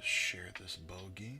share this bogey.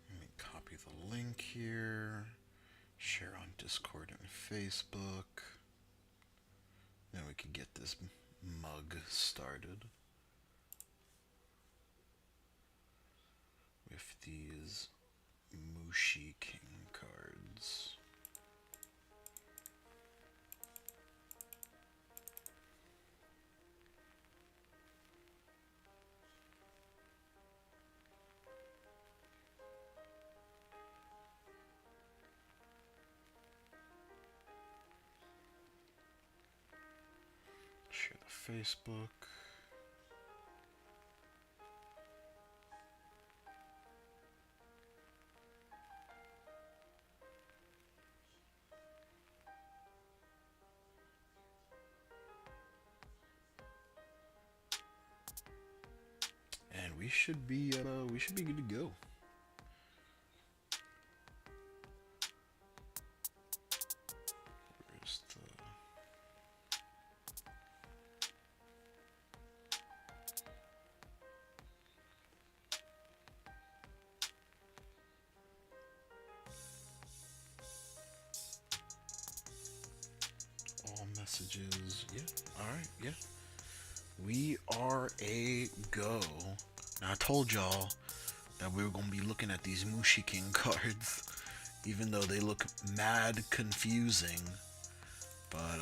Let me copy the link here, share on Discord and Facebook. Then we can get this mug started with these Mushi King cards. Share the Facebook. And we should be good to go. Where's the all messages? Yeah. All right. Yeah. We are a go. Now I told y'all that we were gonna be looking at these Mushi King cards, even though they look mad confusing. But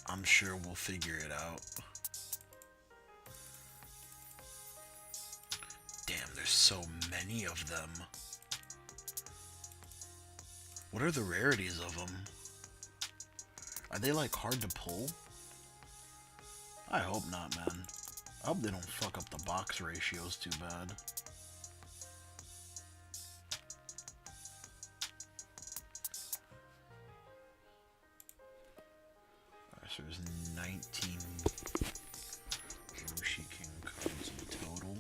I'm sure we'll figure it out. Damn, there's so many of them. What are the rarities of them? Are they like hard to pull? I hope not, man. I hope they don't fuck up the box ratios too bad. Alright, so there's 19 Mushi King cards in total.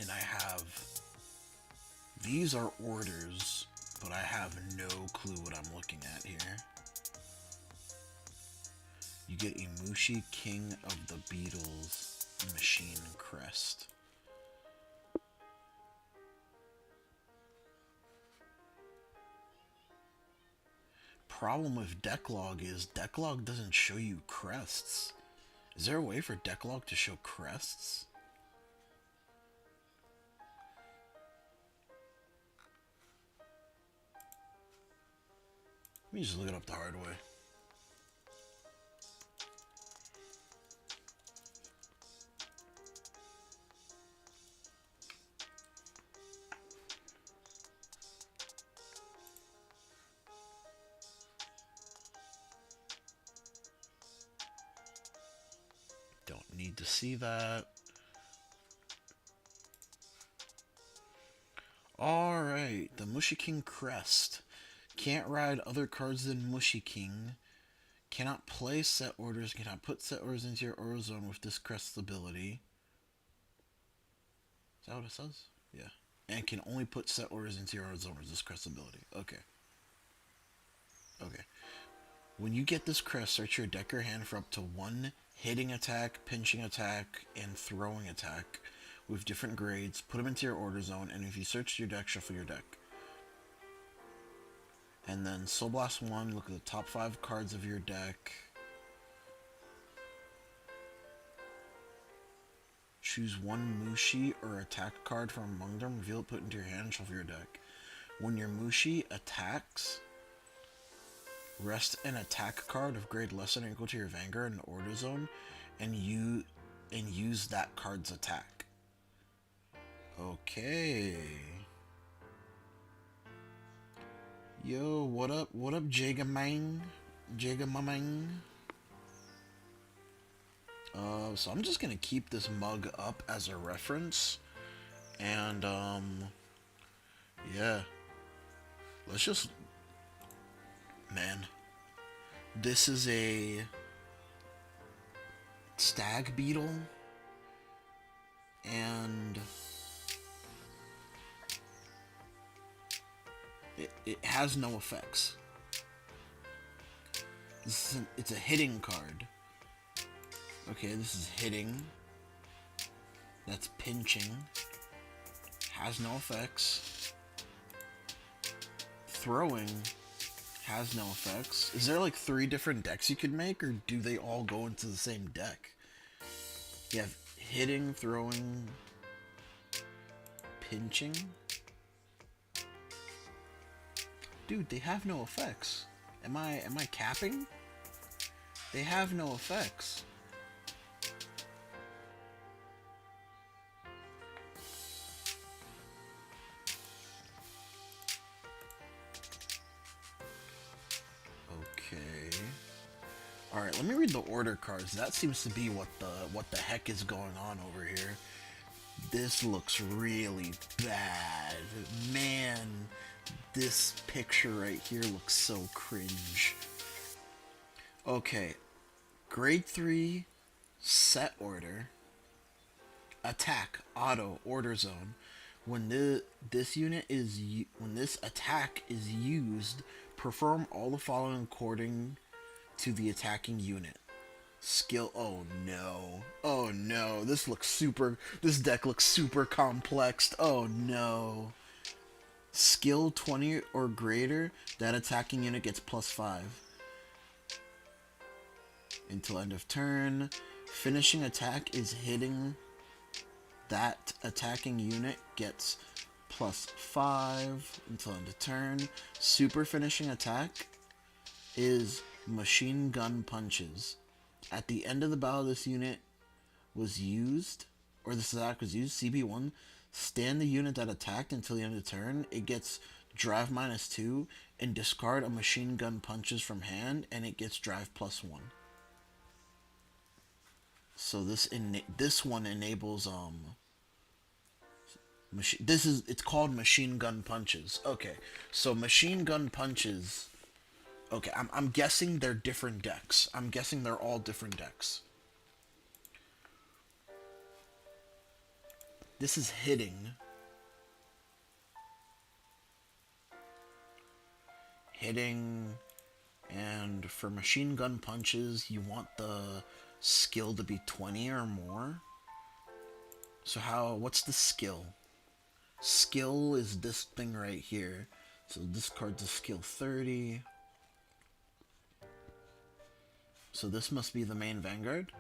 And I have... These are orders, but I have no clue what I'm looking at here. You get a Mushi King of the Beatles machine crest. Problem with Decklog is Decklog doesn't show you crests. Is there a way for Decklog to show crests? Let me just look it up the hard way. Don't need to see that. Alright, the Mushi King crest. Can't ride other cards than Mushi King. Cannot play set orders. Cannot put set orders into your Aura Zone with this crest ability. Is that what it says? Yeah. And can only put set orders into your Aura Zone with this crest ability. Okay. Okay. When you get this crest, search your deck or hand for up to one hitting attack, pinching attack, and throwing attack with different grades. Put them into your Order Zone, and if you search your deck, shuffle your deck. And then Soul Blast 1, look at the top 5 cards of your deck. Choose one Mushi or attack card from among them, reveal it, put it into your hand, and shuffle your deck. When your Mushi attacks, rest an attack card of grade less than or equal to your Vanguard in the Order Zone, and use that card's attack. Okay. Yo, what up? What up, Jagamang? Jagamamang? So I'm just gonna keep this mug up as a reference, and yeah, let's just, man, this is a stag beetle, and it has no effects. It's a hitting card. Okay, this is hitting. That's pinching. Has no effects. Throwing has no effects. Is there like 3 different decks you could make, or do they all go into the same deck? You have hitting, throwing, pinching. Dude, they have no effects. Am I capping? They have no effects. Okay. All right, let me read the order cards. That seems to be what the heck is going on over here. This looks really bad. Man, this picture right here looks so cringe. Okay. Grade 3 set order. Attack auto order zone. When this attack is used, perform all the following according to the attacking unit. Skill. Oh no. Oh no. This deck looks super complex. Oh no. Skill 20 or greater, that attacking unit gets +5 until end of turn. Finishing attack is hitting, that attacking unit gets +5 until end of turn. Super finishing attack is machine gun punches. At the end of the battle this unit was used, or this attack was used, CB1, stand the unit that attacked until the end of the turn. It gets drive -2 and discard a machine gun punches from hand, and it gets drive +1. So this one enables it's called machine gun punches. Okay, so machine gun punches. Okay, I'm guessing they're different decks. I'm guessing they're all different decks. This is hitting. Hitting, and for machine gun punches, you want the skill to be 20 or more. So what's the skill? Skill is this thing right here. So this card's a skill 30. So this must be the main Vanguard.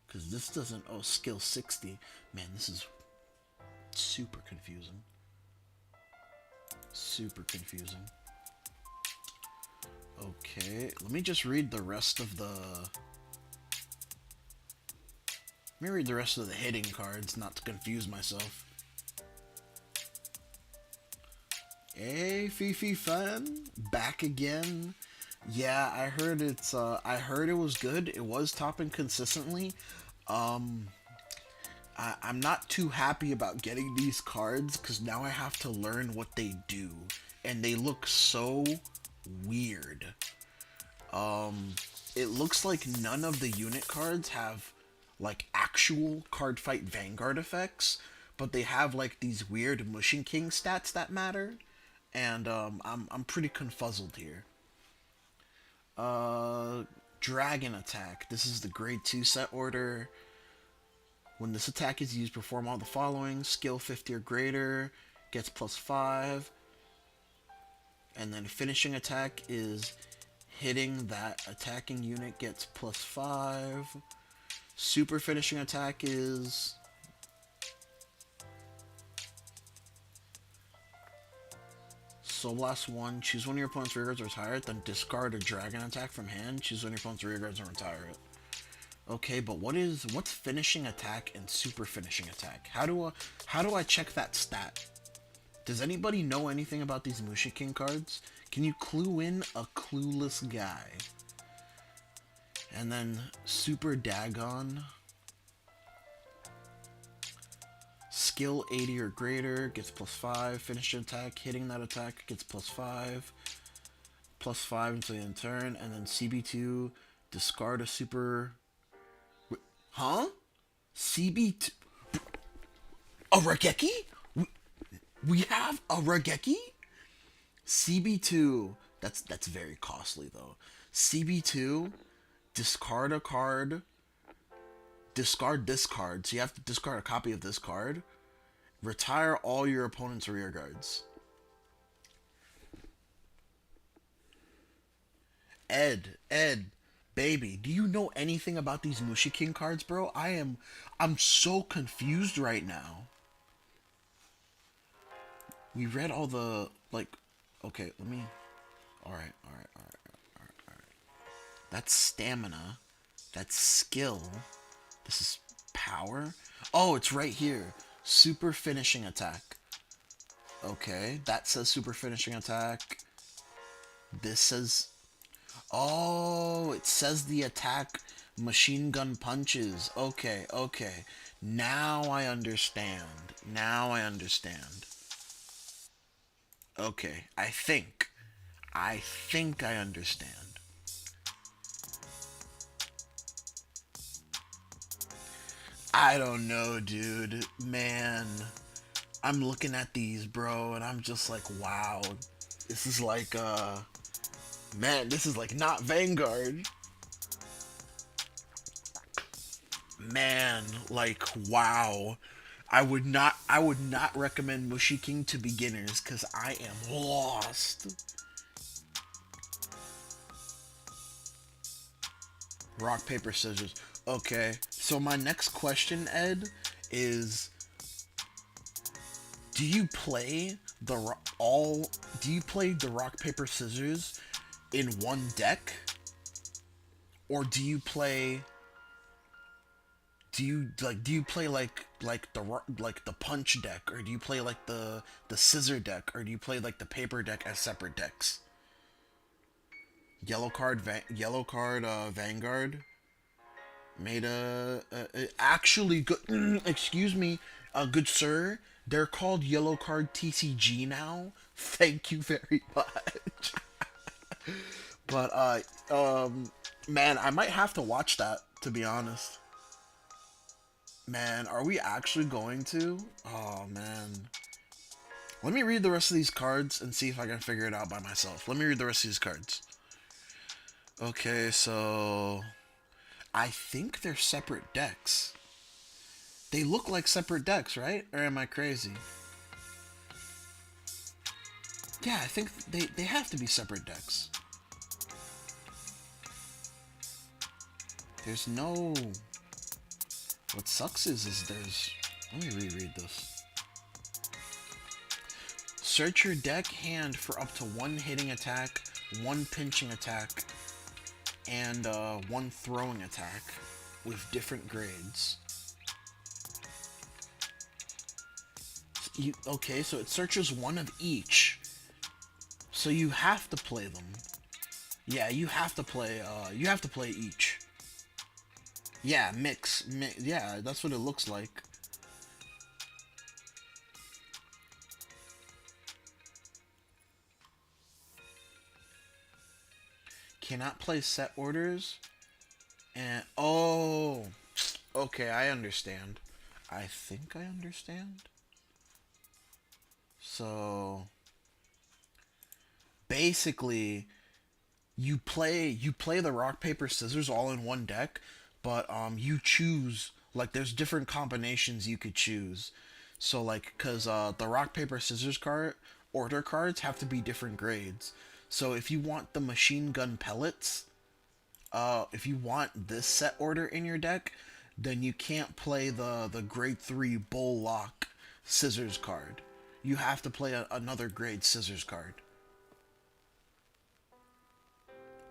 Because this doesn't... Oh, skill 60. Man, this is super confusing. Super confusing. Okay, let me just read the rest of the... Let me read the rest of the hitting cards, not to confuse myself. Hey, Fifi fan, back again. Yeah, I heard it was good. It was topping consistently. I'm not too happy about getting these cards because now I have to learn what they do, and they look so weird. It looks like none of the unit cards have like actual card fight Vanguard effects, but they have like these weird Mushing King stats that matter, and I'm pretty confuzzled here. Dragon attack. This is the grade 2 set order. When this attack is used, perform all the following. Skill 50 or greater, gets +5. And then finishing attack is hitting, that attacking unit gets +5. Super finishing attack is... Soul Blast 1, choose one of your opponent's rear guards or retire it, then discard a dragon attack from hand, choose one of your opponent's rear guards and retire it. Okay, but what's finishing attack and super finishing attack? How do I check that stat? Does anybody know anything about these Mushing King cards? Can you clue in a clueless guy? And then Super Dagon. Skill 80 or greater gets +5. Finish an attack. Hitting that attack gets +5. +5 until the end turn. And then CB2. Discard a super... Huh? CB2... A Regeki? We have a Regeki? CB2... That's very costly, though. CB2... Discard a card. Discard this card. So you have to discard a copy of this card. Retire all your opponent's rear guards. Ed, baby, do you know anything about these Mushiking cards, bro? I'm so confused right now. We read all the, like, okay, let me, alright. That's stamina. That's skill. This is power. Oh, it's right here. Super finishing attack. Okay, that says super finishing attack. This says... Oh, it says the attack machine gun punches. Okay. Now I understand. Okay, I think I understand. I don't know, dude. Man, I'm looking at these, bro, and I'm just like, wow. This is like, man, this is like not Vanguard. Man, like, wow. I would not recommend Mushiking to beginners because I am lost. Rock, paper, scissors. Okay, so my next question, Ed, is do you play the rock, paper, scissors in one deck? Or do you play like the punch deck, or do you play like the scissor deck, or do you play like the paper deck as separate decks? Yellow card Vanguard made actually good. Excuse me, good sir. They're called yellow card TCG now. Thank you very much. But man, I might have to watch that, to be honest. Man, are we actually going to? Oh man. Let me read the rest of these cards and see if I can figure it out by myself. Let me read the rest of these cards. Okay, so I think they're separate decks. They look like separate decks, right? Or am I crazy? Yeah, I think they have to be separate decks. There's no... What sucks is there's... Let me reread this. Search your deck hand for up to 1 hitting attack, 1 pinching attack, and 1 throwing attack with different grades. Okay, so it searches 1 of each. So you have to play them. Yeah, you have to play each. Yeah, mix. Yeah, that's what it looks like. Cannot play set orders. And oh, okay, I understand. I think I understand. So basically, you play the rock paper scissors all in one deck, but you choose, like, there's different combinations you could choose. So like, cause the rock paper scissors order cards have to be different grades. So if you want the machine gun pellets, if you want this set order in your deck, then you can't play the grade 3 bull lock scissors card. You have to play another grade scissors card.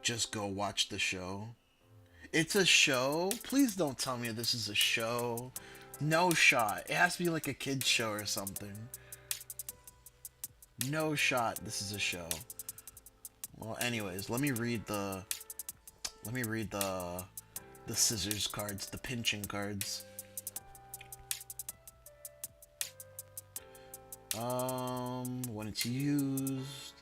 Just go watch the show. It's a show? Please don't tell me this is a show. No shot. It has to be like a kid's show or something. No shot this is a show. Well, anyways, let me read the Let me read the scissors cards, the pinching cards. When it's used,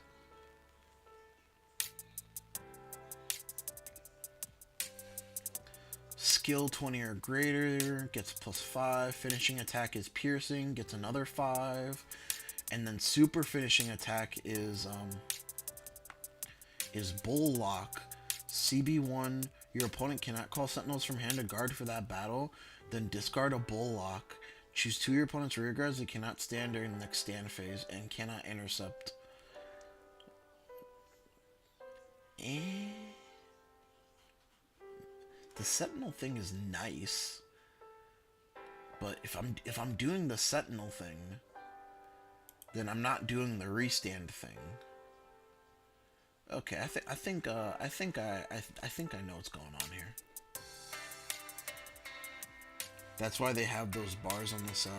skill 20 or greater gets +5. Finishing attack is piercing, gets another 5, and then super finishing attack is bull lock. CB1. Your opponent cannot call sentinels from hand to guard for that battle. Then discard a bull lock. Choose 2 of your opponent's rear guards that cannot stand during the next stand phase and cannot intercept. The sentinel thing is nice, but if I'm doing the sentinel thing, then I'm not doing the restand thing. Okay, I think I know what's going on here. That's why they have those bars on the side,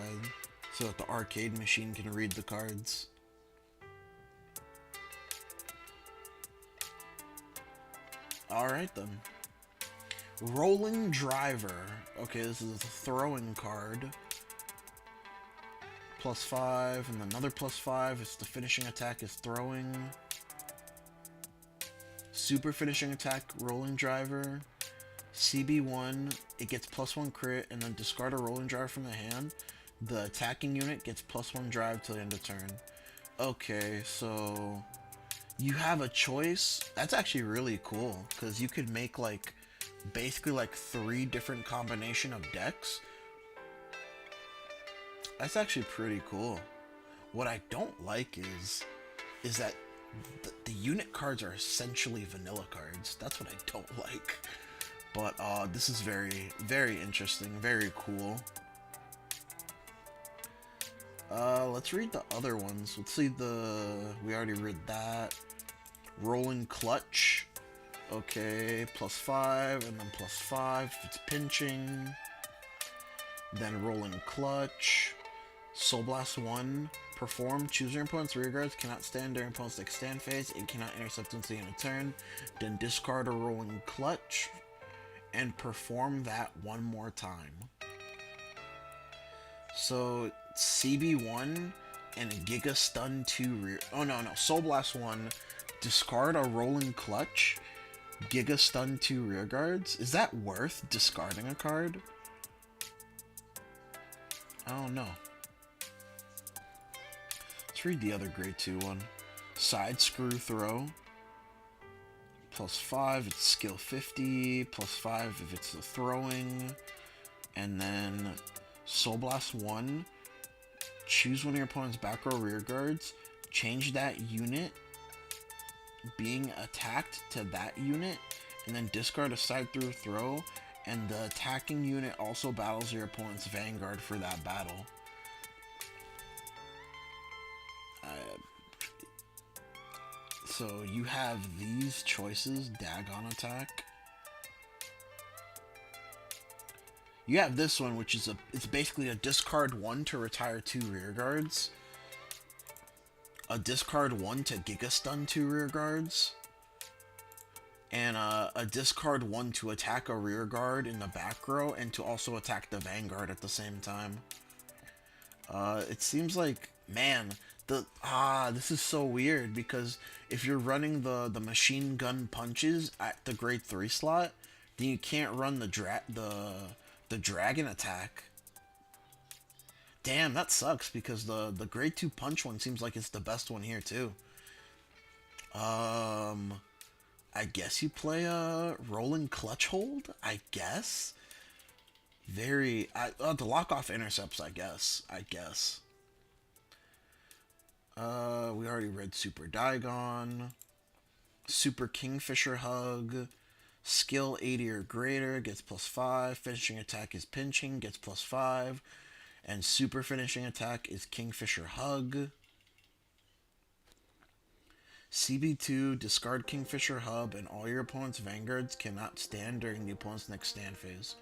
so that the arcade machine can read the cards. Alright then. Rolling Driver. Okay, this is a throwing card. +5, and another +5. It's the finishing attack is throwing. Super finishing attack, Rolling Driver. CB1, it gets +1 crit, and then discard a Rolling Driver from the hand. The attacking unit gets +1 drive till the end of turn. Okay, so you have a choice. That's actually really cool, because you could make like basically like 3 different combination of decks. That's actually pretty cool. What I don't like is that the unit cards are essentially vanilla cards. That's what I don't like. But this is very, very interesting, very cool. Let's read the other ones. Let's see we already read that. Rolling Clutch. Okay, +5, and then +5 if it's pinching. Then Rolling Clutch. Soul Blast 1. Perform. Choose your opponent's rear guards. Cannot stand during opponent's next stand phase. It cannot intercept until the end of turn. Then discard a Rolling Clutch. And perform that one more time. So, CB1 and Giga Stun 2 rear... Oh, no. Soul Blast 1. Discard a Rolling Clutch. Giga Stun 2 rear guards. Is that worth discarding a card? I don't know. Let's read the other grade 2 one. Side Screw Throw. +5, it's skill 50. +5 if it's the throwing. And then Soul Blast 1. Choose one of your opponent's back row rear guards. Change that unit being attacked to that unit. And then discard a side through throw. And the attacking unit also battles your opponent's Vanguard for that battle. So you have these choices, Dagon Attack. You have this one, which is it's basically a discard 1 to retire 2 rear guards. A discard 1 to Giga Stun 2 rear guards. And a discard 1 to attack a rear guard in the back row, and to also attack the Vanguard at the same time. It seems like, man, this is so weird, because if you're running the machine gun punches at the grade 3 slot, then you can't run the dragon attack. Damn, that sucks, because the grade 2 punch one seems like it's the best one here too. I guess you play a Rolling Clutch Hold, I guess. The lock off intercepts, I guess. We already read Super Digon. Super Kingfisher Hug. Skill 80 or greater gets +5. Finishing attack is pinching, gets +5. And super finishing attack is Kingfisher Hug. CB2, discard Kingfisher Hub, and all your opponent's Vanguards cannot stand during the opponent's next stand phase.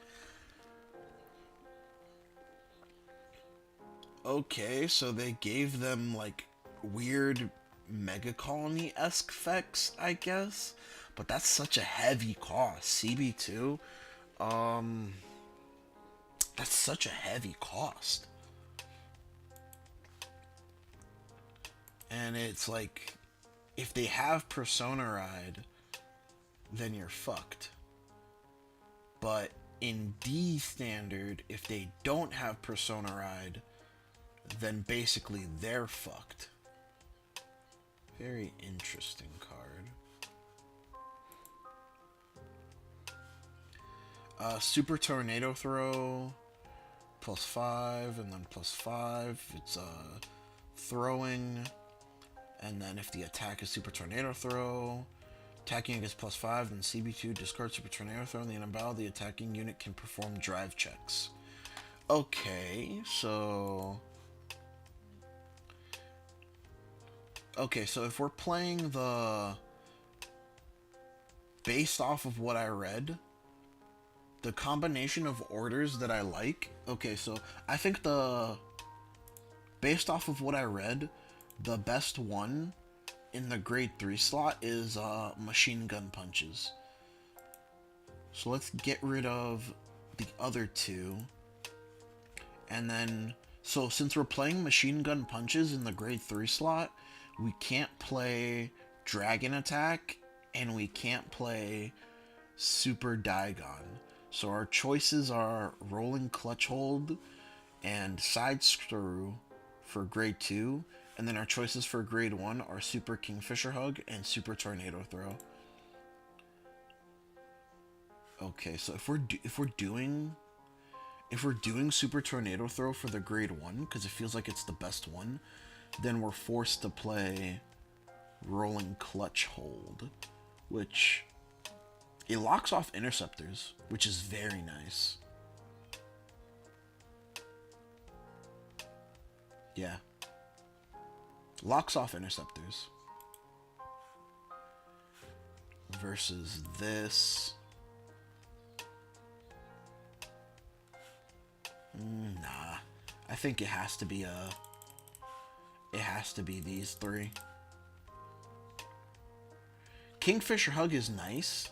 Okay, so they gave them, like, weird Mega Colony-esque effects, I guess. But that's such a heavy cost. CB2, um, that's such a heavy cost. And it's like, if they have Persona Ride, then you're fucked. But in D standard, if they don't have Persona Ride, then basically they're fucked. Very interesting card. Super Tornado Throw, +5, and then +5. It's throwing, and then if the attack is Super Tornado Throw, attacking against +5, then CB2, discard Super Tornado Throw, and the battle, the attacking unit can perform drive checks. Okay, so... Okay, so if we're playing the... Based off of what I read, the combination of orders that I like... Okay, so I think the... Based off of what I read, the best one in the grade 3 slot is machine gun punches. So let's get rid of the other two. And then, so since we're playing machine gun punches in the grade 3 slot, we can't play Dragon Attack, and we can't play Super Daigon. So our choices are Rolling Clutch Hold and Side Screw for grade 2, and then our choices for grade 1 are Super Kingfisher Hug and Super Tornado Throw. Okay, so if we're doing Super Tornado Throw for the grade 1, because it feels like it's the best one, then we're forced to play Rolling Clutch Hold, which it locks off interceptors, which is very nice. Yeah. Locks off interceptors. Versus this. Nah. I think it has to be these three. Kingfisher Hug is nice.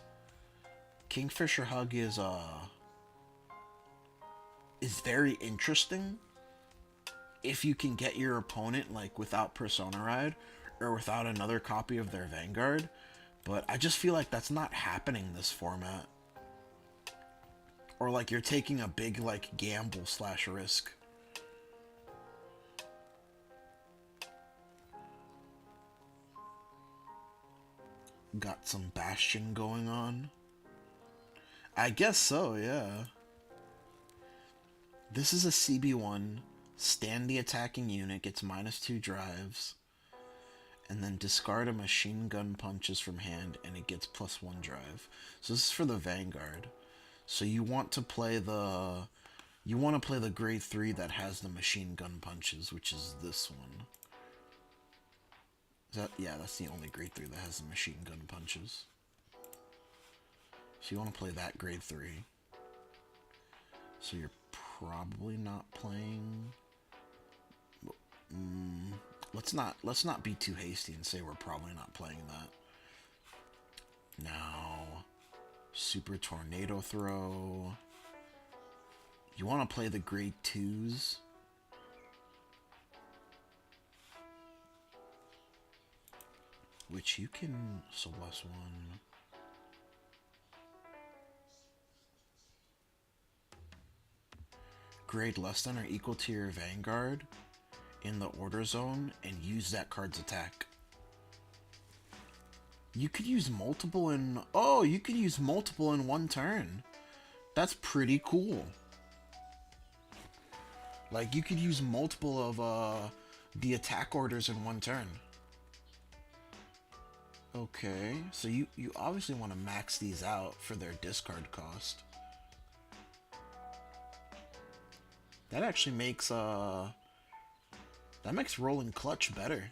Kingfisher Hug is very interesting if you can get your opponent like without Persona Ride or without another copy of their Vanguard, but I just feel like that's not happening in this format. Or like you're taking a big like gamble / risk. Got some Bastion going on. I guess so, yeah. This is a CB1. Stand the attacking unit, gets -2 drives. And then discard a machine gun punches from hand, and it gets +1 drive. So this is for the Vanguard. So you want to play the... You want to play the grade 3 that has the machine gun punches, which is this one. Yeah, that's the only grade 3 that has the machine gun punches. So you want to play that grade 3. So you're probably not playing... let's not be too hasty and say we're probably not playing that. Now, Super Tornado Throw. You want to play the grade 2s. Which you can... So +1. Grade less than or equal to your Vanguard in the order zone and use that card's attack. You could use multiple in... Oh, you could use multiple in one turn. That's pretty cool. Like, you could use multiple of the attack orders in one turn. Okay, so you obviously want to max these out for their discard cost. That actually makes that makes Rolling Clutch better.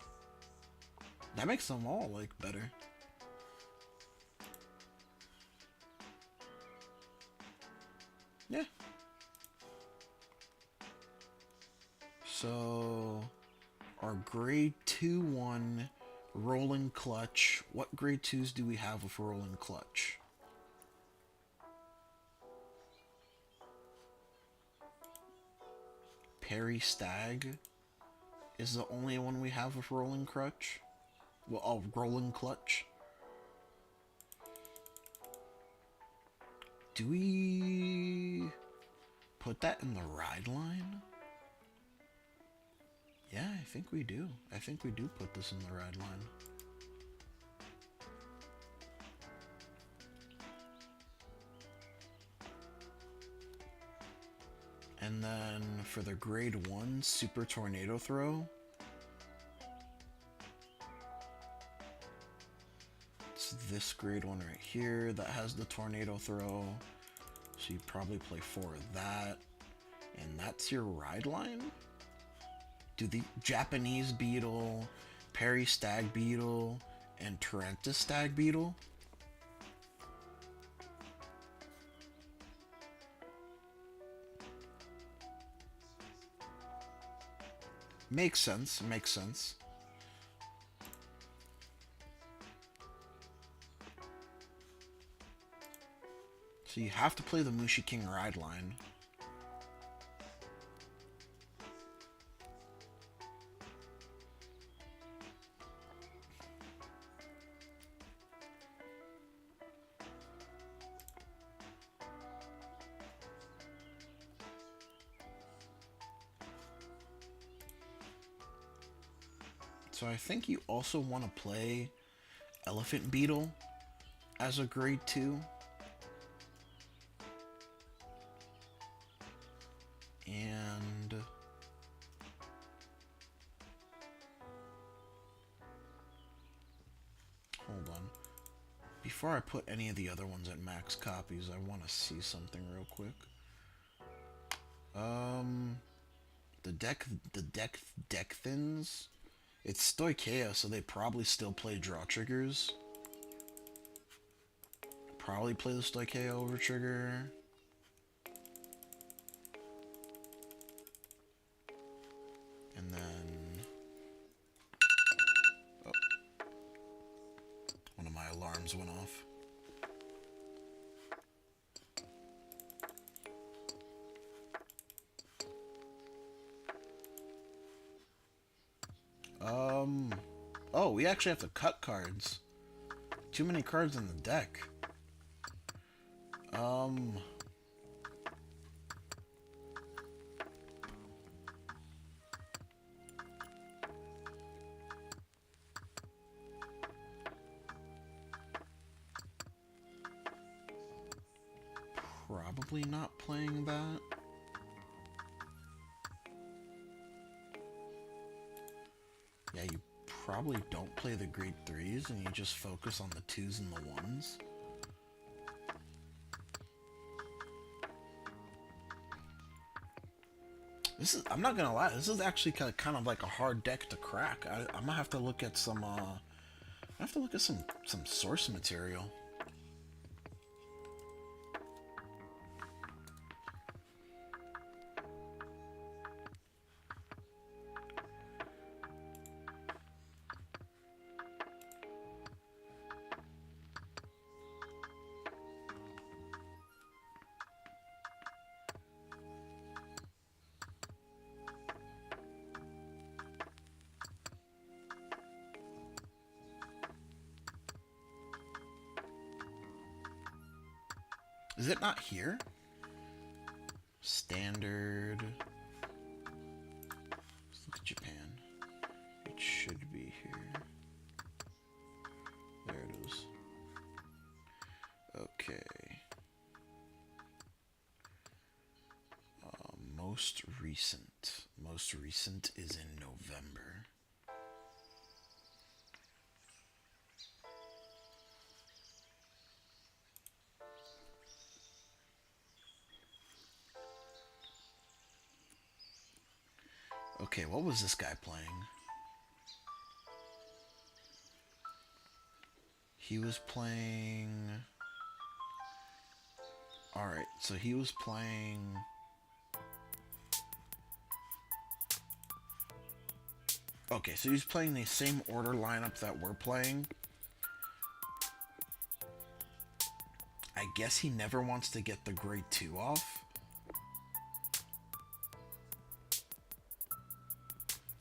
That makes them all like better. Yeah. So our grade 2 one Rolling clutch. What grade 2s do we have with rolling clutch? Perry Stag is the only one we have with rolling clutch. Well, oh, rolling clutch. Do we put that in the ride line? Yeah, I think we do. I think we do put this in the ride line. And then for the grade 1 super tornado throw, it's this grade 1 right here that has the tornado throw. So you probably play 4 of that. And that's your ride line? Do the Japanese Beetle, Perry Stag Beetle, and Tarantus Stag Beetle? Makes sense, makes sense. So you have to play the Mushi King ride line. So I think you also want to play Elephant Beetle as a grade 2. And hold on. Before I put any of the other ones at max copies, I want to see something real quick. The deck thins. It's Stoicheia, so they probably still play draw triggers. Probably play the Stoicheia over trigger. And then... oh. One of my alarms went off. Oh, we actually have to cut cards. Too many cards in the deck. Probably not playing that. Yeah, you probably don't play the grade 3s and you just focus on the 2s and the 1s. This is, I'm not gonna lie, this is actually kind of like a hard deck to crack. I'm gonna have to look at some, I have to look at some source material. Is it not here? Standard. Let's look at Japan. It should be here. There it is. Okay. Most recent. Most recent is in November. Okay, what was this guy playing? He was playing... Alright, so he was playing... Okay, so he's playing the same order lineup that we're playing. I guess he never wants to get the grade 2 off.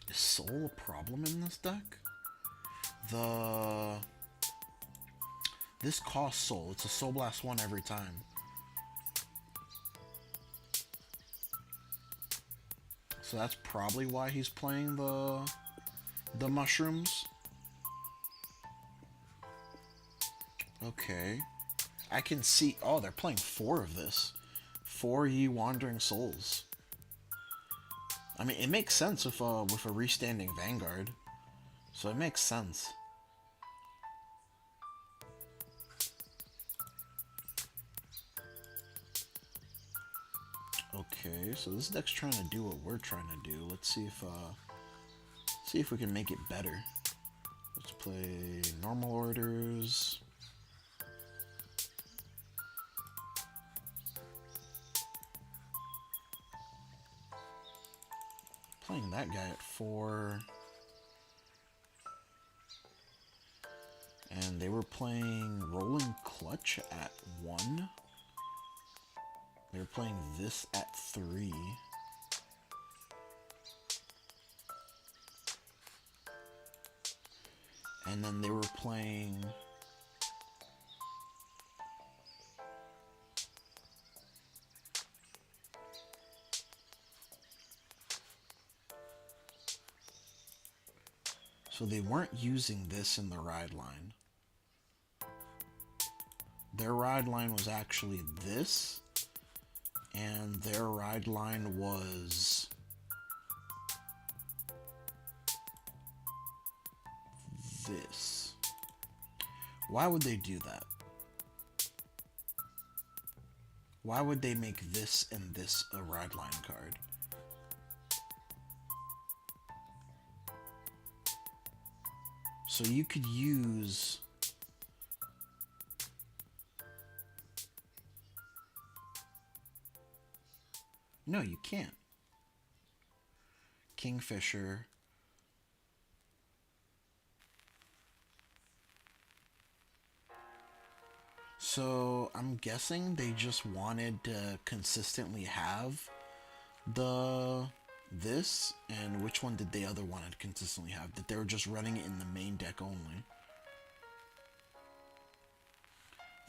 Is soul a problem in this deck? This costs soul. It's a soul blast 1 every time. So that's probably why he's playing the mushrooms. Okay. I can see... Oh, they're playing 4 of this. 4 Ye Wandering Souls. I mean, it makes sense with a restanding Vanguard. So it makes sense. Okay, so this deck's trying to do what we're trying to do. Let's see if we can make it better. Let's play normal orders. Playing that guy at 4. And they were playing Rolling Clutch at 1. They were playing this at 3. And then they were playing... So they weren't using this in the ride line. Their ride line was actually this, and their ride line was this. Why would they do that? Why would they make this and this a ride line card? So you could use... No, you can't. Kingfisher. So I'm guessing they just wanted to consistently have this, and which one did the other one consistently have? That they were just running it in the main deck only.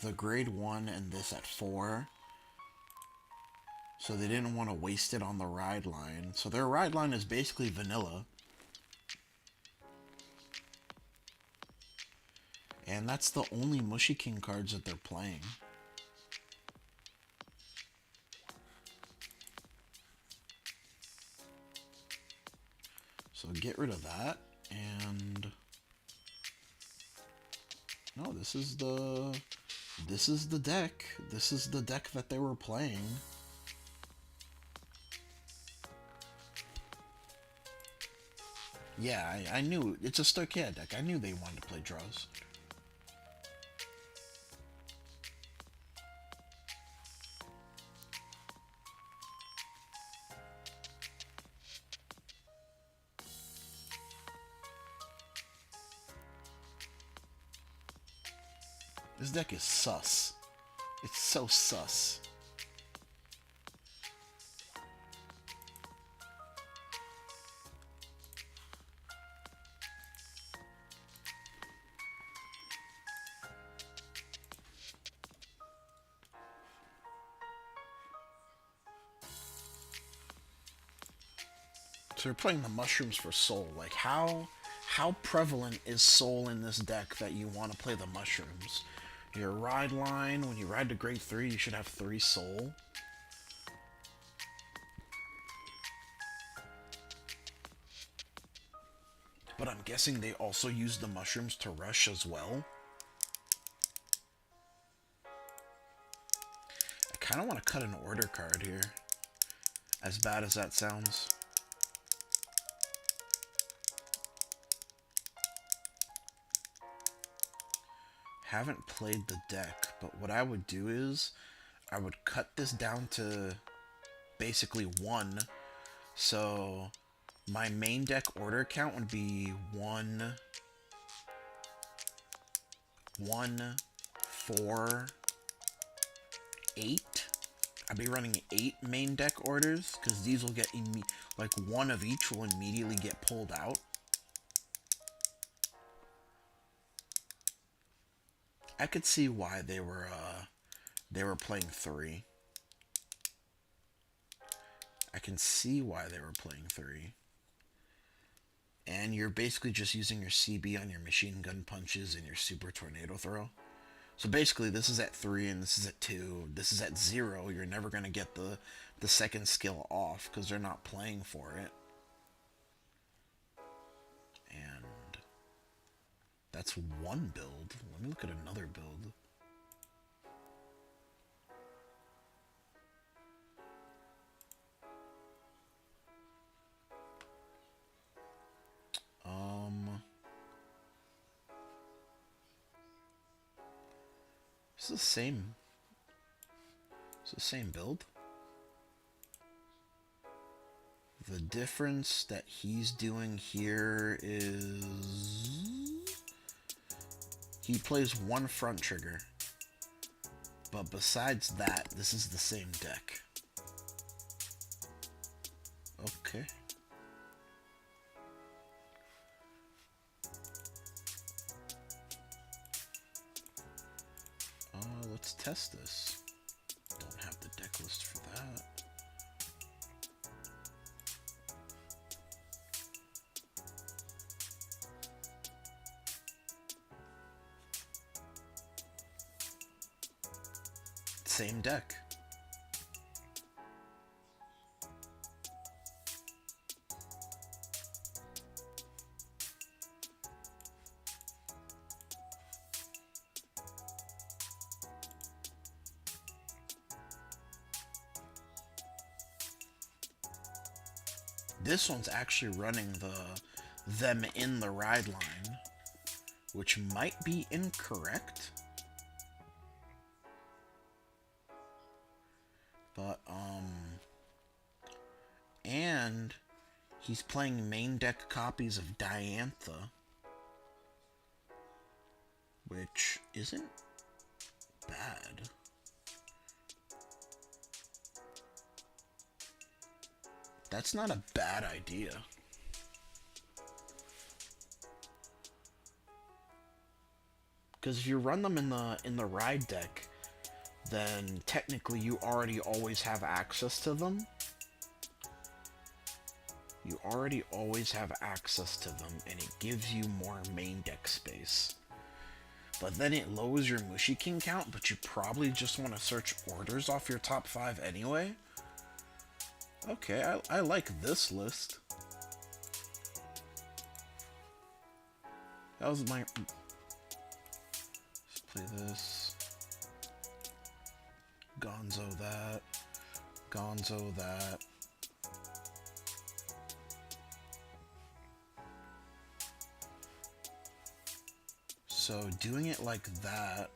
The grade 1 and this at 4. So they didn't want to waste it on the ride line. So their ride line is basically vanilla. And that's the only Mushy King cards that they're playing. So get rid of that, and no, this is the deck. This is the deck that they were playing. Yeah, I knew it's a Stoichia deck. I knew they wanted to play draws. This deck is sus. It's so sus. So you're playing the mushrooms for soul. Like, how prevalent is soul in this deck that you want to play the mushrooms? Your ride line, when you ride to grade 3, you should have 3 soul. But I'm guessing they also use the mushrooms to rush as well. I kind of want to cut an order card here. As bad as that sounds. Haven't played the deck, but what I would do is I would cut this down to basically 1. So My main deck order count would be 1, 1, 4, 8. I'd be running 8 main deck orders, because these will get, like, one of each will immediately get pulled out. I could see why they were playing 3. I can see why they were playing 3. And you're basically just using your CB on your machine gun punches and your super tornado throw. So basically this is at 3 and this is at 2. This is at 0. You're never going to get the second skill off because they're not playing for it. And that's one build. Let me look at another build. It's the same. It's the same build. The difference that he's doing here is he plays one front trigger. But besides that, this is the same deck. Okay. Let's test this. Don't have the deck list for that. Same deck. This one's actually running them in the ride line, which might be incorrect. But, and he's playing main deck copies of Diantha, which isn't bad. That's not a bad idea. Because if you run them in the ride deck, then technically you already always have access to them. You already always have access to them, and it gives you more main deck space. But then it lowers your Mushi King count, but you probably just want to search orders off your top 5 anyway. Okay, I like this list. That was my... Let's play this. Gonzo that. Gonzo that. So doing it like that...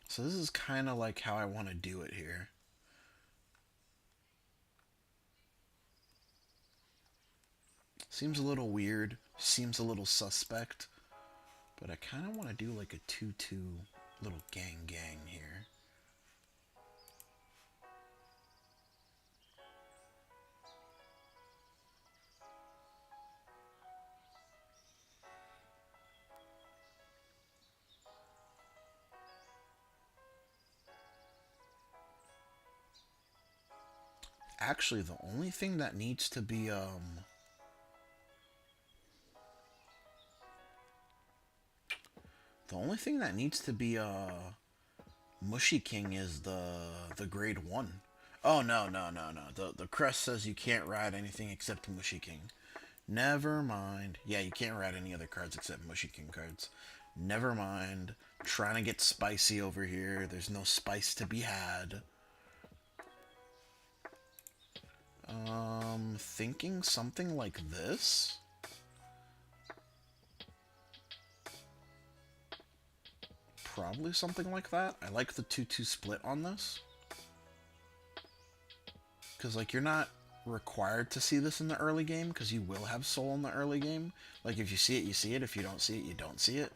So this is kind of like how I want to do it here. Seems a little weird, seems a little suspect, but I kind of want to do like a 2-2 little gang here. Actually, the only thing that needs to be Mushi King is the grade 1. Oh no. The crest says you can't ride anything except Mushi King. Never mind. Yeah, you can't ride any other cards except Mushi King cards. Never mind. Trying to get spicy over here. There's no spice to be had. Thinking something like this. probably something like that. I like the 2-2 split on this. Because, like, you're not required to see this in the early game, because you will have soul in the early game. Like, if you see it, you see it. If you don't see it, you don't see it.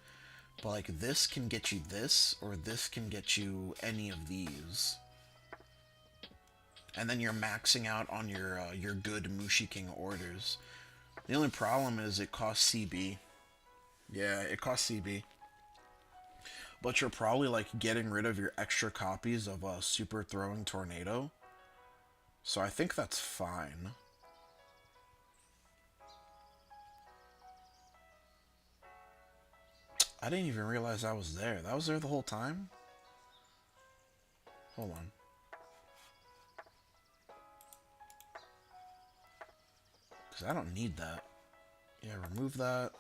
But, like, this can get you this, or this can get you any of these. And then you're maxing out on your good Mushiking orders. The only problem is it costs CB. Yeah, it costs CB. But you're probably, like, getting rid of your extra copies of a Super Throwing Tornado. So I think that's fine. I didn't even realize I was there. That was there the whole time? Hold on. Because I don't need that. Yeah, remove that.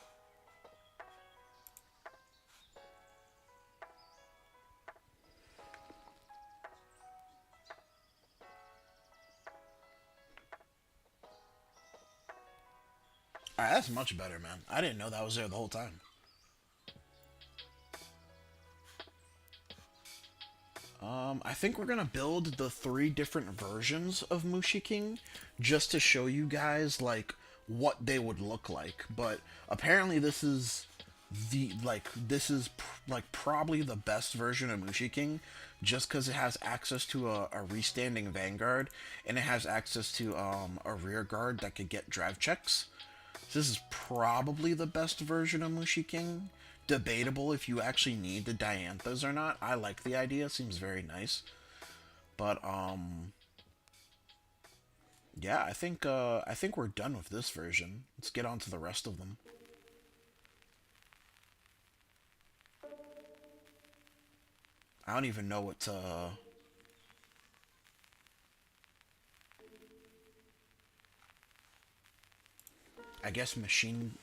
Alright, that's much better, man. I didn't know that was there the whole time. I think we're gonna build the 3 different versions of Mushiking just to show you guys, like, what they would look like. But apparently this is probably the best version of Mushiking, just because it has access to a restanding Vanguard, and it has access to a rear guard that could get drive checks. This is probably the best version of Mushiking. Debatable if you actually need the Dianthas or not. I like the idea, seems very nice. But yeah, I think we're done with this version. Let's get on to the rest of them. I don't even know what to... I guess machine...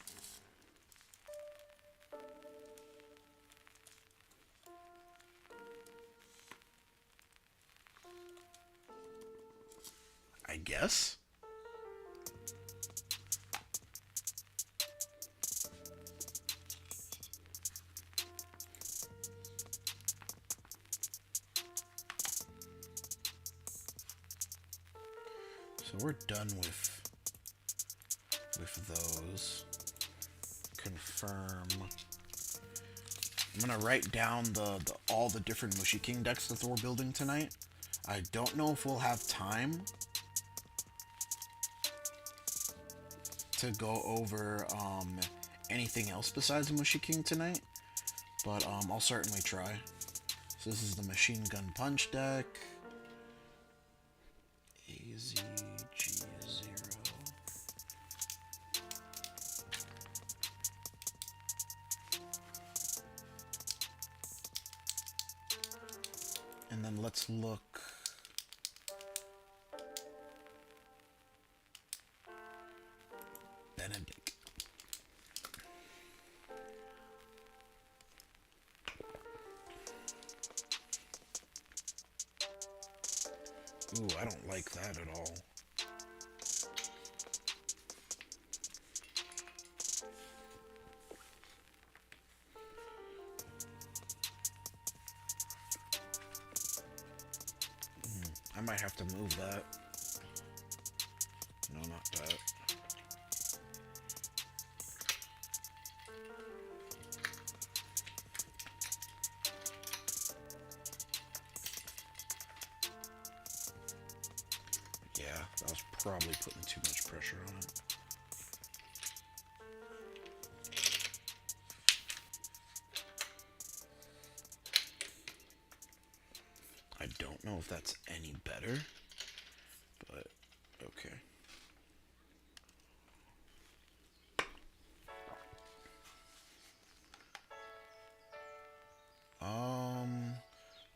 I guess? So we're done with those. Confirm. I'm gonna write down all the different Mushiking decks that we're building tonight. I don't know if we'll have time to go over anything else besides Mushiking tonight, but I'll certainly try. So this is the Machine Gun Punch deck. AZG0. And then let's look. Benedict. Ooh, I don't like that at all. I might have to move that. No, not that. Yeah, that was probably putting too much pressure on it. I don't know if that's any better, but okay.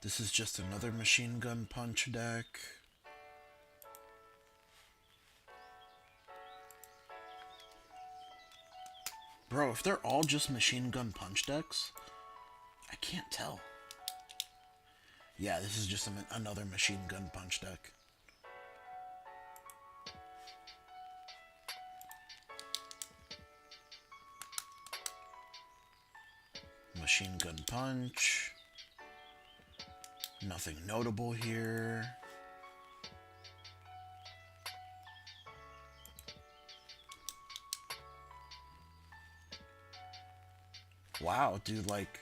This is just another Machine Gun Punch deck. Bro, if they're all just Machine Gun Punch decks, I can't tell. Yeah, this is just another Machine Gun Punch deck. Machine Gun Punch. Nothing notable here. Wow, dude, like,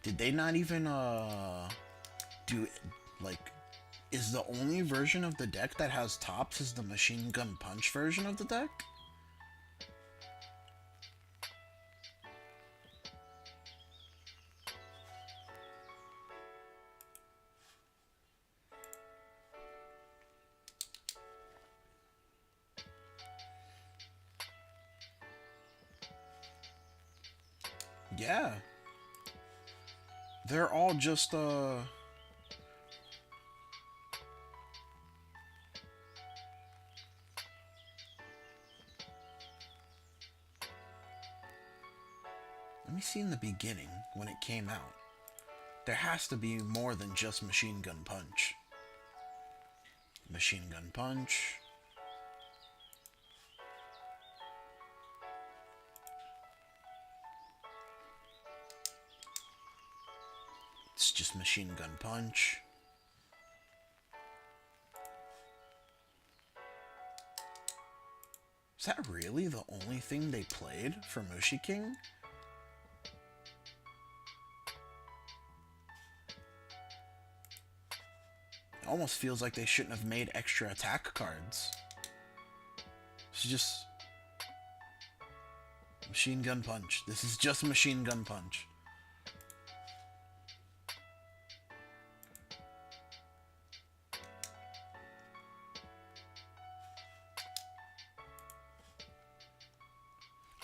did they not even, do, like, is the only version of the deck that has tops is the Machine Gun Punch version of the deck? Yeah. They're all just, let me see in the beginning, when it came out. There has to be more than just Machine Gun Punch. Machine Gun Punch. It's just Machine Gun Punch. Is that really the only thing they played for Mushi King? It almost feels like they shouldn't have made extra attack cards. It's just Machine Gun Punch. This is just Machine Gun Punch.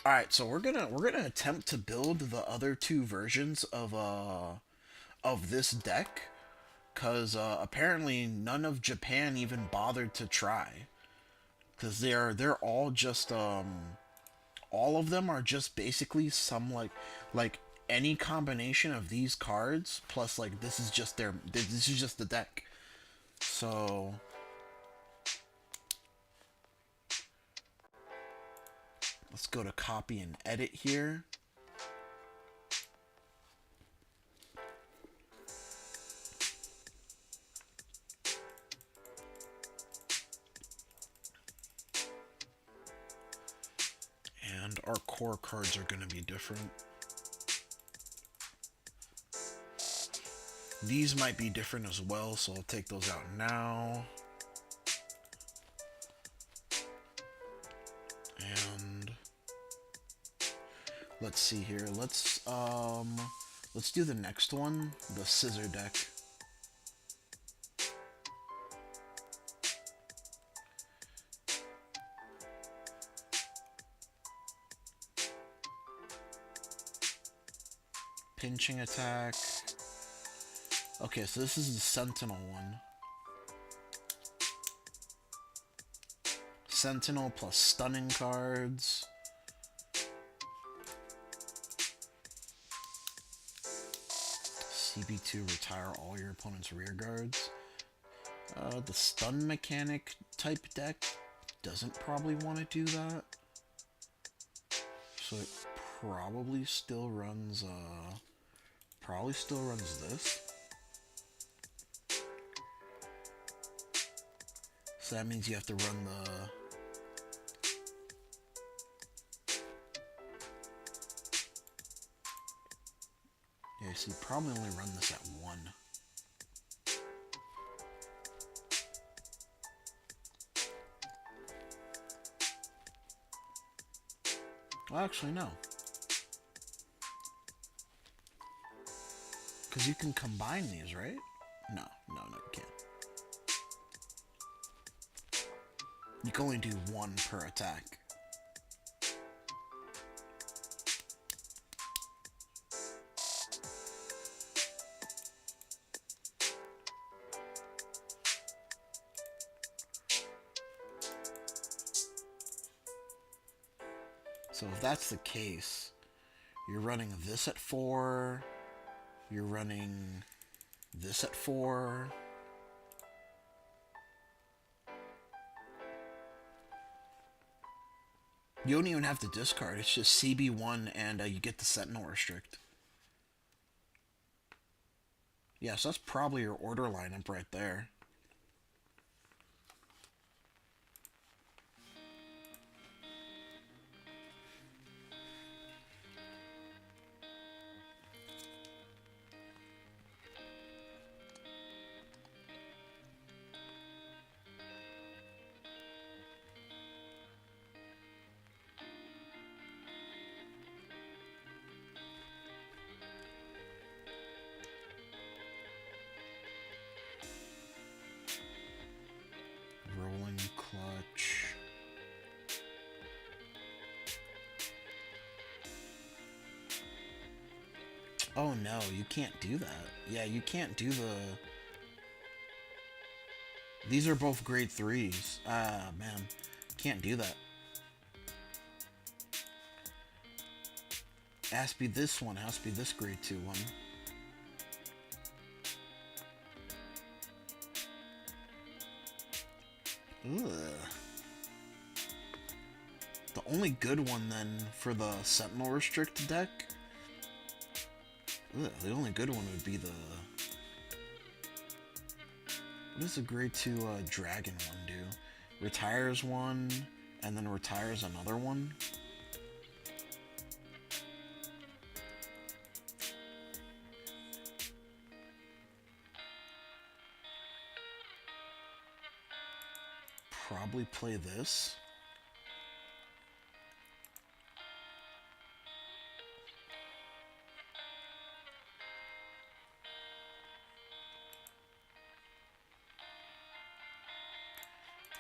All right, so we're gonna attempt to build the other two versions of this deck, cause apparently none of Japan even bothered to try, cause they're all just all of them are just basically some like any combination of these cards plus like this is just the deck. So let's go to copy and edit here. And our core cards are going to be different. These might be different as well, so I'll take those out now. And let's see here. Let's do the next one, the scissor deck. Pinching attack. Okay, so this is the Sentinel one. Sentinel plus stunning cards. CB2, retire all your opponent's rear guards. The stun mechanic type deck doesn't probably want to do that. So it probably still runs this. So that means you have to run the yeah, so you probably only run this at 1. Well, actually, no. Because you can combine these, right? No, you can't. You can only do 1 per attack. So if that's the case, you're running this at 4, you're running this at 4. You don't even have to discard, it's just CB1 and you get the Sentinel restrict. Yes, that's probably your order lineup right there. Rolling clutch. Oh no, you can't do that. Yeah, you can't do the... These are both grade 3s. Ah, man. Can't do that. It has to be this one. It has to be this grade 2 one. Ugh. The only good one then for the Sentinel restricted deck. Ugh, the only good one would be the... What does the grade 2 dragon one do? Retires one, and then retires another one? Probably play this.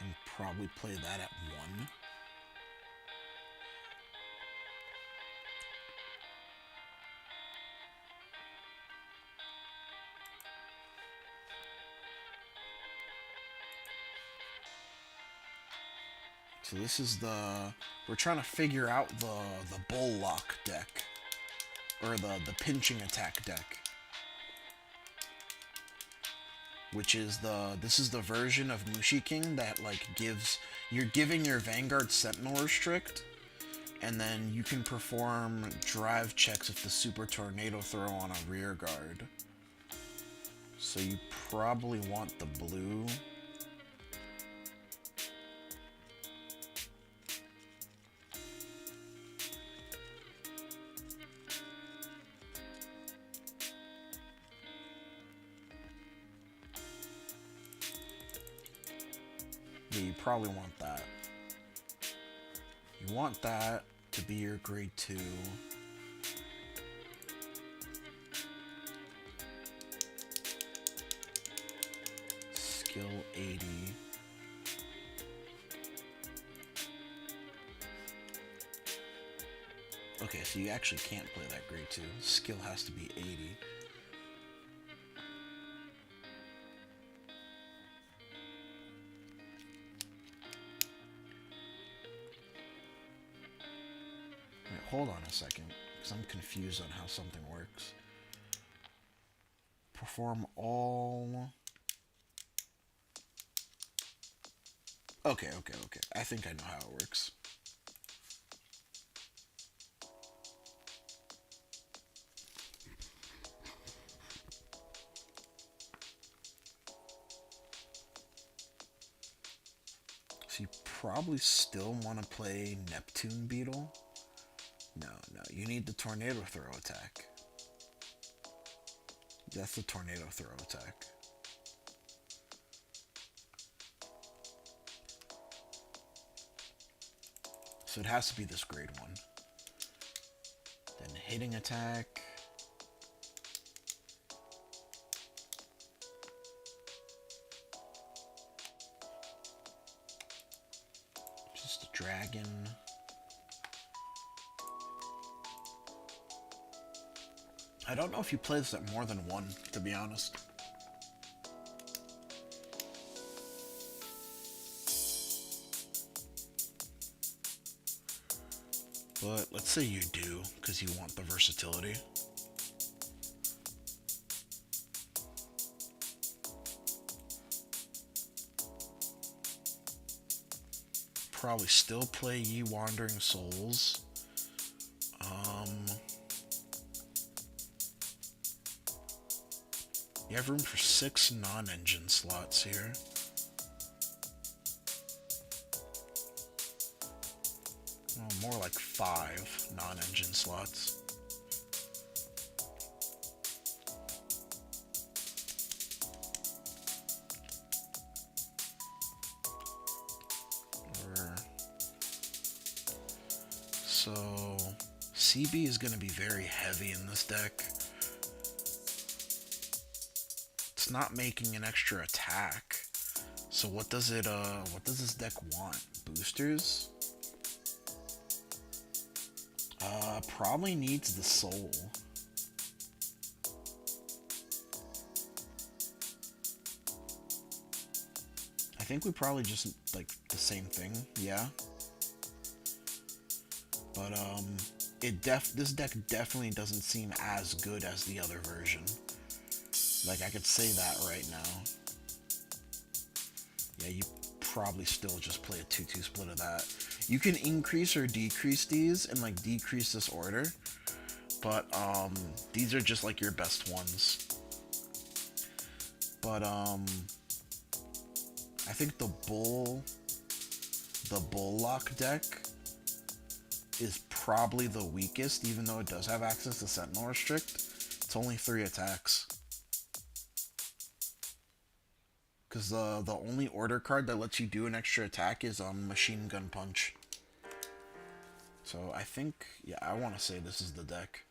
And probably play that at 1. So this is the... We're trying to figure out the bull lock deck. Or the pinching attack deck. Which is this is the version of Mushiking that like gives... You're giving your Vanguard Sentinel restrict, and then you can perform drive checks with the Super Tornado Throw on a rear guard. So you probably want the blue. Yeah, you probably want that. You want that to be your grade 2. Skill 80. Okay, so you actually can't play that grade 2. Skill has to be 80. Hold on a second, because I'm confused on how something works. Perform all... Okay. I think I know how it works. So you probably still want to play Neptune Beetle. No, you need the Tornado Throw attack. That's the Tornado Throw attack. So it has to be this grade 1. Then hitting attack. Just a dragon. I don't know if you play this at more than 1, to be honest. But let's say you do, because you want the versatility. Probably still play Ye Wandering Souls. You have room for 6 non-engine slots here. Oh, more like 5 non-engine slots. So CB is going to be very heavy in this deck. It's not making an extra attack. So what does this deck want? Boosters? Probably needs the soul. I think we probably just like the same thing, yeah. But this deck definitely doesn't seem as good as the other version. Like, I could say that right now. Yeah, you probably still just play a 2-2 split of that. You can increase or decrease these and like decrease this order, but these are just like your best ones. But I think the bull lock deck is probably the weakest, even though it does have access to Sentinel Restrict. It's only 3 attacks. Because the only order card that lets you do an extra attack is Machine Gun Punch. So I think, yeah, I want to say this is the deck.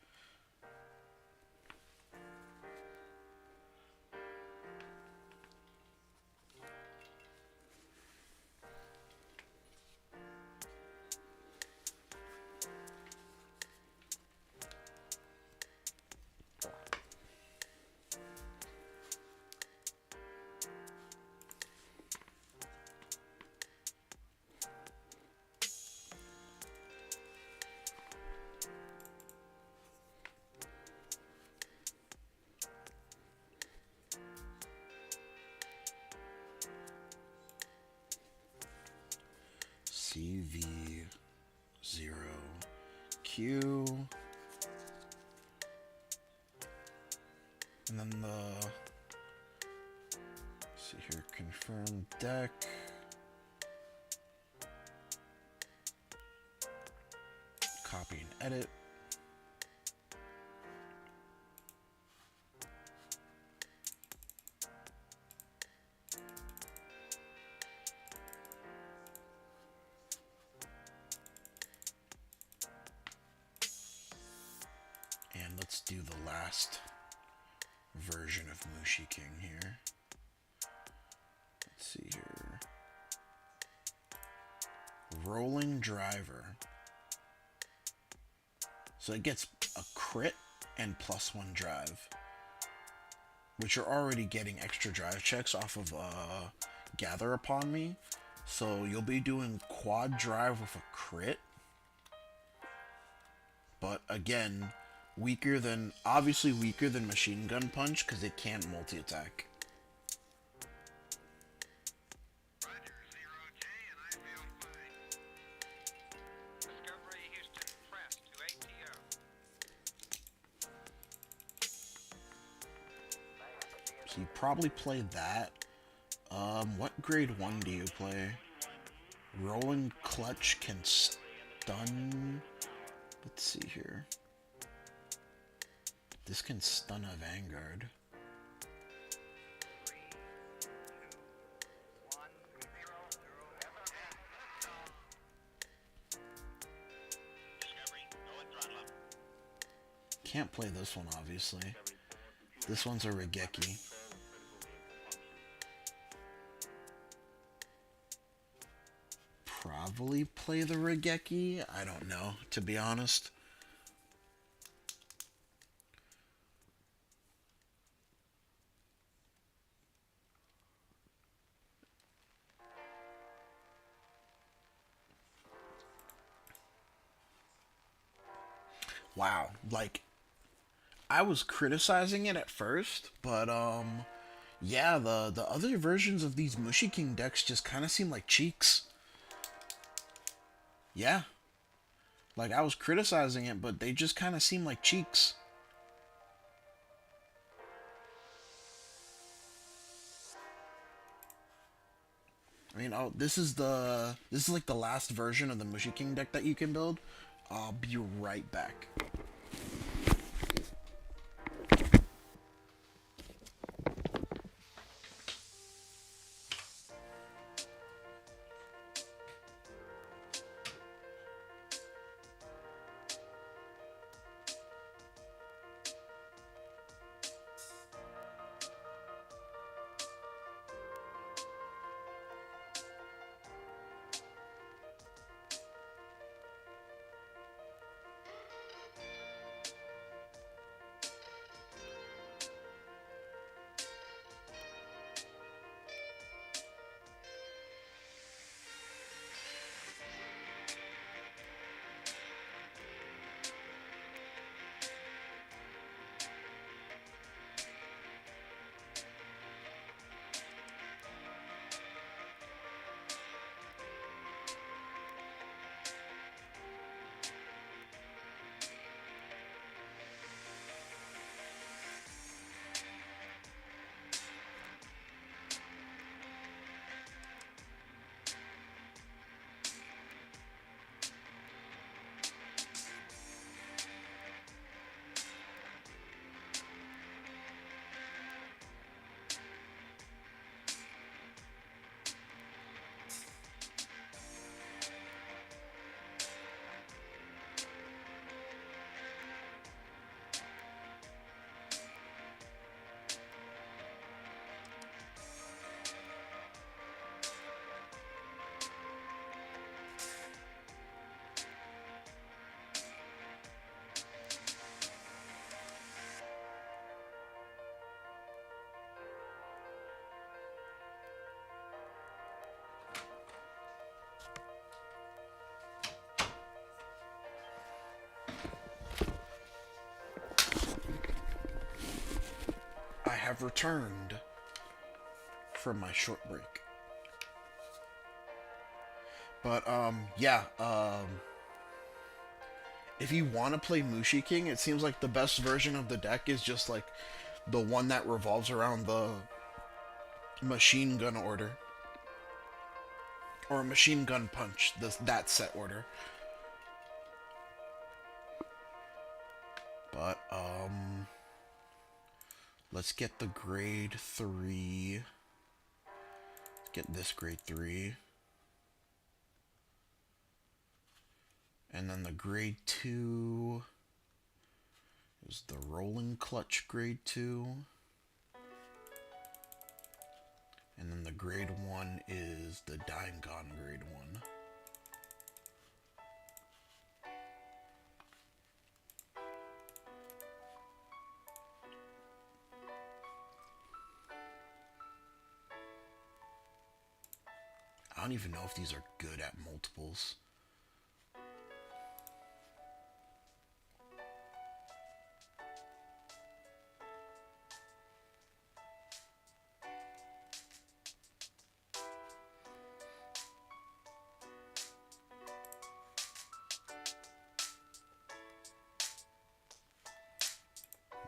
CV0Q, and then let's see here, confirm deck. Copy and edit. Let's do the last version of Mushi King here. Let's see here. Rolling Driver. So it gets a crit and +1 drive, which you're already getting extra drive checks off of Gather Upon Me. So you'll be doing quad drive with a crit. But again, obviously weaker than Machine Gun Punch because it can't multi-attack. So you probably play that. What grade 1 do you play? Rolling Clutch can stun. Let's see here. This can stun a Vanguard. Can't play this one, obviously. This one's a Regeki. Probably play the Regeki. I don't know, to be honest. Wow, like, I was criticizing it at first, but yeah, the other versions of these Mushi King decks just kind of seem like cheeks. Yeah, like, I was criticizing it, but they just kind of seem like cheeks. I mean, this is like the last version of the Mushi King deck that you can build. I'll be right back. I have returned from my short break. But yeah, if you want to play Mushi King, it seems like the best version of the deck is just like the one that revolves around the machine gun order. Or machine gun punch, that set order. But let's get the grade 3. Let's get this grade 3. And then the grade 2 is the rolling clutch grade 2. And then the grade 1 is the Daingon grade 1. I don't even know if these are good at multiples.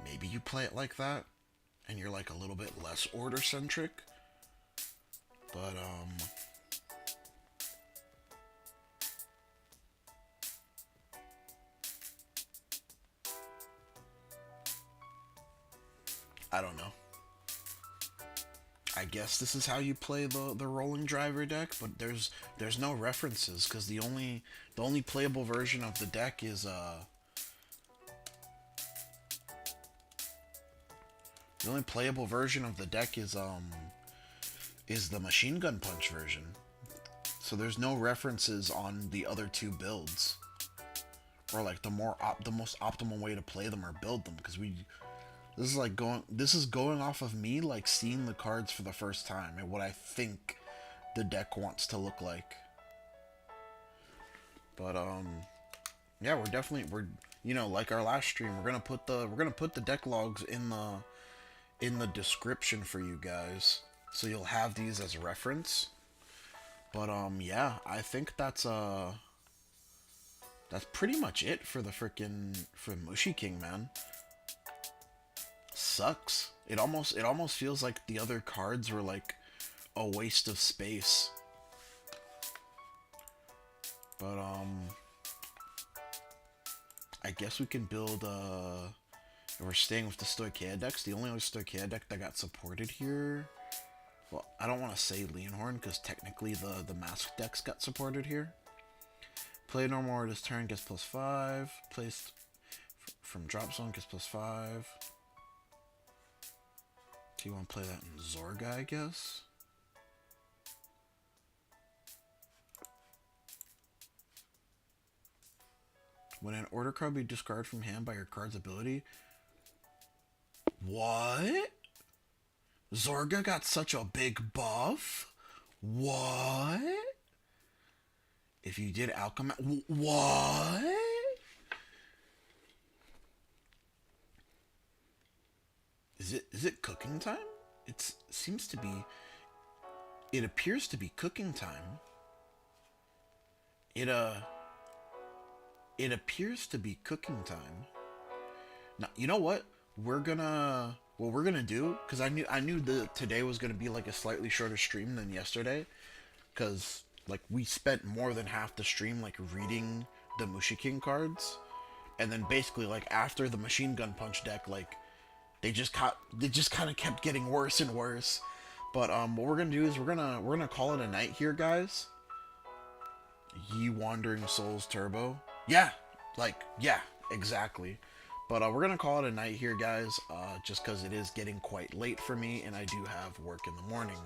Maybe you play it like that, and you're like a little bit less order-centric. But, I don't know. I guess this is how you play the rolling driver deck, but there's no references because the only playable version of the deck is the only playable version of the deck is the machine gun punch version. So there's no references on the other two builds, or like the most optimal way to play them or build them, because this is going off of me like seeing the cards for the first time and what I think the deck wants to look like. But yeah, we're you know, like our last stream, we're gonna put the deck logs in the description for you guys, so you'll have these as a reference. But yeah, I think that's pretty much it for Mushi King, man. Sucks. It almost feels like the other cards were like a waste of space But I guess we can build we're staying with the Stoichea decks. The only other Stoichea deck that got supported here, well, I don't want to say Leonhorn because technically the Mask decks got supported here. Play normal or this turn gets +5. Placed from drop zone gets +5. Do you want to play that in Zorga, I guess? When an order card be discarded from hand by your card's ability. What? Zorga got such a big buff? What? If you did Alchemy... What? Is it cooking time? It seems to be... It appears to be cooking time. It appears to be cooking time. Now, you know what? What we're gonna do, because I knew that today was gonna be like a slightly shorter stream than yesterday, because like we spent more than half the stream like reading the Mushiking cards, and then basically like after the Machine Gun Punch deck, like they just kind of kept getting worse and worse. But what we're gonna do is we're gonna call it a night here, guys. Ye Wandering Souls Turbo. Yeah, exactly. But we're gonna call it a night here, guys, just because it is getting quite late for me, and I do have work in the morning.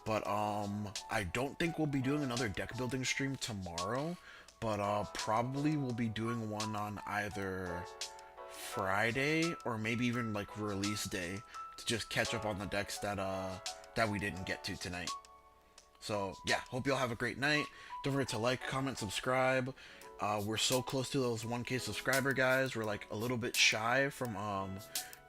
But I don't think we'll be doing another deck building stream tomorrow, but probably we'll be doing one on either Friday or maybe even like release day to just catch up on the decks that we didn't get to tonight. So yeah, hope y'all have a great night. Don't forget to like, comment, subscribe. We're so close to those 1K subscriber, guys. We're like a little bit shy from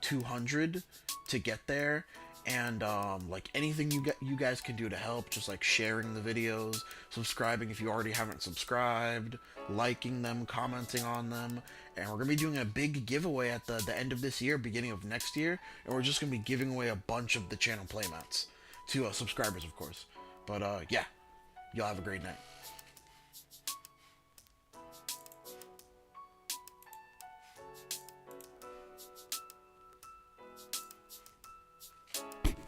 200 to get there. And like anything you guys can do to help, just like sharing the videos, subscribing if you already haven't subscribed, liking them, commenting on them. And we're gonna be doing a big giveaway at the end of this year, beginning of next year, and we're just gonna be giving away a bunch of the channel playmats to subscribers, of course. But yeah, y'all have a great night.